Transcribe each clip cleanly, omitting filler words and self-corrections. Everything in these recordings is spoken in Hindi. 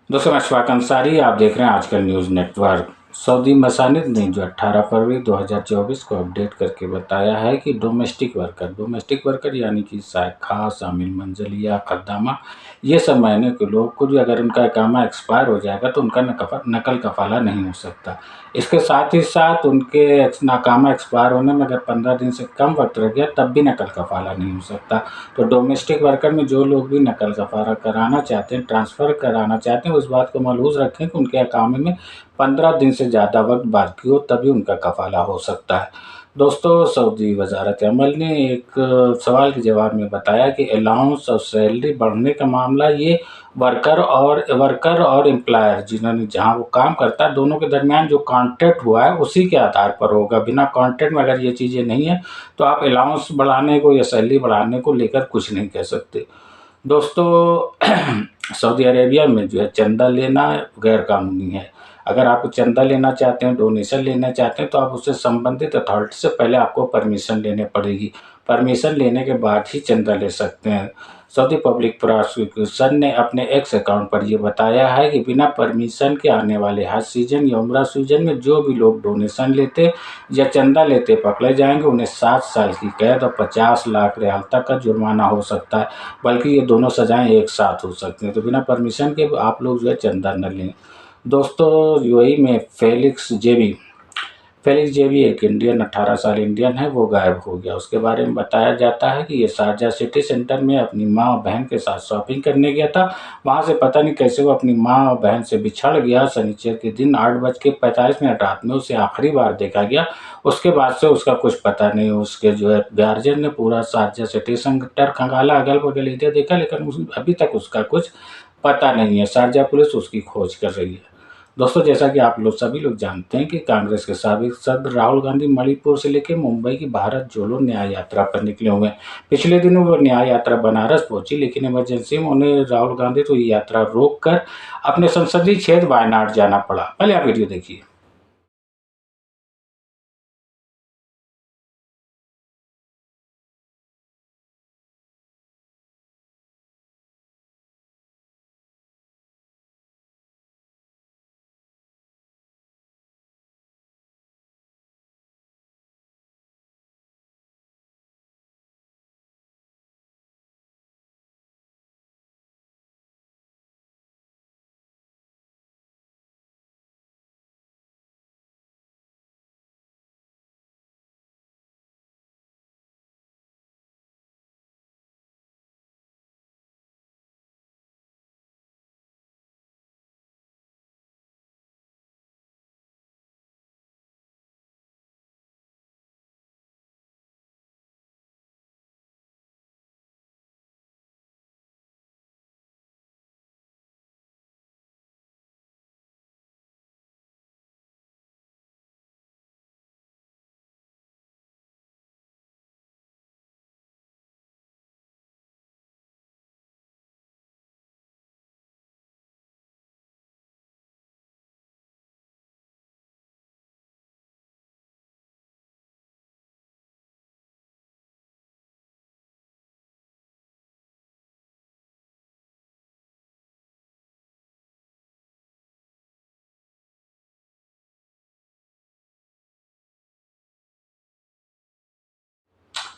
दोस्तों मैं अशफाक अंसारी, आप देख रहे हैं आजकल न्यूज़ नेटवर्क। सऊदी मसानिद ने जो 18 फरवरी 2024 को अपडेट करके बताया है कि डोमेस्टिक वर्कर यानी कि सायखा, शामिल मंजलिया, खद्दामा, ये सब महीने के लोग को जो अगर उनका इकामा एक्सपायर हो जाएगा तो उनका नकल कफाला नहीं हो सकता। इसके साथ ही साथ उनके नाकामा एक्सपायर होने में अगर 15 दिन से कम वक्त रह गया तब भी नकल कफाला नहीं हो सकता। तो डोमेस्टिक वर्कर में जो लोग भी नकल कफाला कराना चाहते हैं, ट्रांसफ़र कराना चाहते हैं, उस बात को मलहूज़ रखें कि उनके अकामे में 15 दिन से ज़्यादा वक्त बाकी हो तभी उनका कफाला हो सकता है। दोस्तों, सऊदी वज़ारत अमल ने एक सवाल के जवाब में बताया कि अलाउंस और सैलरी बढ़ने का मामला ये वर्कर और एम्प्लॉयर जिन्होंने जहाँ वो काम करता है दोनों के दरमियान जो कॉन्ट्रैक्ट हुआ है उसी के आधार पर होगा। बिना कॉन्ट्रैक्ट में अगर ये चीज़ें नहीं हैं तो आप अलाउंस बढ़ाने को या सैलरी बढ़ाने को लेकर कुछ नहीं कह सकते। दोस्तों सऊदी अरेबिया में जो है चंदा लेना गैर कानूनी है। अगर आप चंदा लेना चाहते हैं, डोनेशन लेना चाहते हैं तो आप उससे संबंधित अथॉरिटी से पहले आपको परमिशन लेनी पड़ेगी। परमिशन लेने के बाद ही चंदा ले सकते हैं। सऊदी पब्लिक प्रोसिक्यूशन ने अपने एक्स अकाउंट पर यह बताया है कि बिना परमिशन के आने वाले हज सीजन या उम्रा सीजन में जो भी लोग डोनेशन लेते या चंदा लेते पकड़े जाएंगे उन्हें 7 साल की कैद और 50 लाख रियाल तक का जुर्माना हो सकता है। बल्कि ये दोनों सज़ाएँ एक साथ हो सकती हैं। तो बिना परमिशन के आप लोग जो है चंदा न लें। दोस्तों, यूएई में फेलिक्स जेबी एक इंडियन 18 साल इंडियन है, वो गायब हो गया। उसके बारे में बताया जाता है कि ये शारजा सिटी सेंटर में अपनी माँ और बहन के साथ शॉपिंग करने गया था। वहाँ से पता नहीं कैसे वो अपनी माँ और बहन से बिछड़ गया। शनिचर के दिन 8:45 रात में उसे आखिरी बार देखा गया। उसके बाद से उसका कुछ पता नहीं। उसके जो है गार्जियन ने पूरा शारजा सिटी सेंटर खंगाला, अगल-बगल इधर देखा, लेकिन अभी तक उसका कुछ पता नहीं है। शारजा पुलिस उसकी खोज कर रही है। दोस्तों, जैसा कि आप लोग सभी लोग जानते हैं कि कांग्रेस के साबिक सदर राहुल गांधी मणिपुर से लेकर मुंबई की भारत जोड़ो न्याय यात्रा पर निकले हुए हैं। पिछले दिनों वो न्याय यात्रा बनारस पहुंची, लेकिन इमरजेंसी में उन्हें राहुल गांधी तो ये यात्रा रोककर अपने संसदीय क्षेत्र वायनाड जाना पड़ा। पहले आप वीडियो देखिए।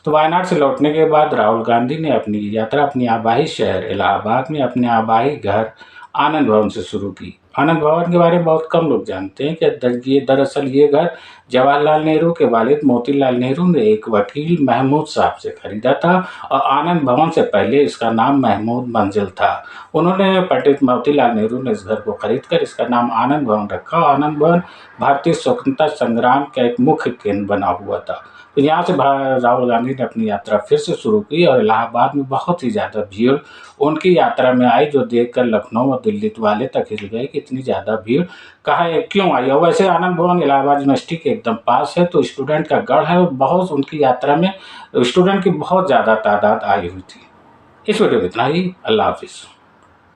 तो वायनाड से लौटने के बाद राहुल गांधी ने अपनी यात्रा अपनी आबाई शहर इलाहाबाद में अपने आबाई घर आनंद भवन से शुरू की। आनंद भवन के बारे में बहुत कम लोग जानते हैं कि दरअसल ये घर जवाहरलाल नेहरू के वालिद मोतीलाल नेहरू ने एक वकील महमूद साहब से खरीदा था और आनंद भवन से पहले इसका नाम महमूद मंजिल था। उन्होंने पंडित मोतीलाल नेहरू ने इस घर को खरीदकर इसका नाम आनंद भवन रखा। आनंद भवन भारतीय स्वतंत्रता संग्राम का एक मुख्य केंद्र बना हुआ था। तो यहाँ से राहुल गांधी ने अपनी यात्रा फिर से शुरू की और इलाहाबाद में बहुत ही ज़्यादा भीड़ उनकी यात्रा में आई, जो देखकर लखनऊ और दिल्ली वाले तक हिल गए कि इतनी ज़्यादा भीड़ कहाँ क्यों आई। और वैसे आनंद भवन इलाहाबाद यूनिवर्सिटी के एकदम पास है, तो स्टूडेंट का गढ़ है और बहुत उनकी यात्रा में स्टूडेंट की बहुत ज़्यादा तादाद आई हुई थी। इस वीडियो में इतना ही। अल्लाह हाफिज़।